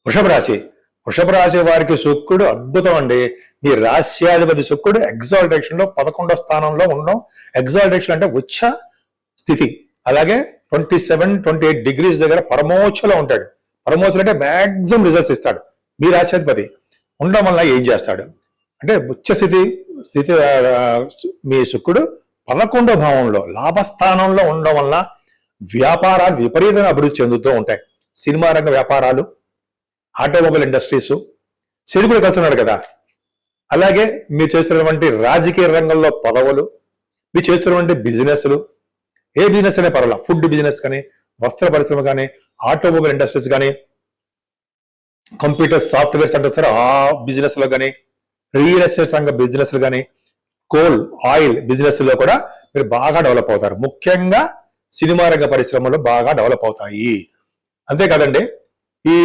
వృషభ రాశి. వృషభ రాశి వారికి శుక్రుడు అద్భుతం అండి. మీ రాశ్యాధిపతి శుక్రుడు ఎగ్జాల్టేషన్ లో 11వ స్థానంలో ఉండడం. ఎగ్జాల్టేషన్ అంటే ఉచ్చ స్థితి. అలాగే 27-28 డిగ్రీస్ దగ్గర పరమోచ్చలో ఉంటాడు. పరమోచ్చలు అంటే మ్యాక్సిమం రిజల్ట్స్ ఇస్తాడు. మీ రాశ్యాధిపతి ఉండడం వల్ల ఏం చేస్తాడు అంటే ఉచ్చ స్థితి మీ శుక్రుడు 11వ భావంలో లాభస్థానంలో ఉండడం వల్ల వ్యాపారాలు విపరీతంగా అభివృద్ధి చెందుతూ ఉంటాయి. సినిమా రంగ వ్యాపారాలు, ఆటోమొబైల్ ఇండస్ట్రీస్, శని కూడా కలిసి కదా. అలాగే మీరు చేస్తున్నటువంటి రాజకీయ రంగంలో పదవులు, మీరు చేస్తున్నటువంటి బిజినెస్లు, ఏ బిజినెస్ అనే పర్వాలా, ఫుడ్ బిజినెస్ కానీ, వస్త్ర పరిశ్రమ కానీ, ఆటోమొబైల్ ఇండస్ట్రీస్ కానీ, కంప్యూటర్ సాఫ్ట్వేర్స్ అంటే ఆ బిజినెస్ లో కానీ, రియల్ ఎస్టేట్ రంగ బిజినెస్లు కానీ, కోల్ ఆయిల్ బిజినెస్ లో కూడా మీరు బాగా డెవలప్ అవుతారు. ముఖ్యంగా సినిమా రంగ పరిశ్రమలు బాగా డెవలప్ అవుతాయి. అంతేకాదండి, ఈ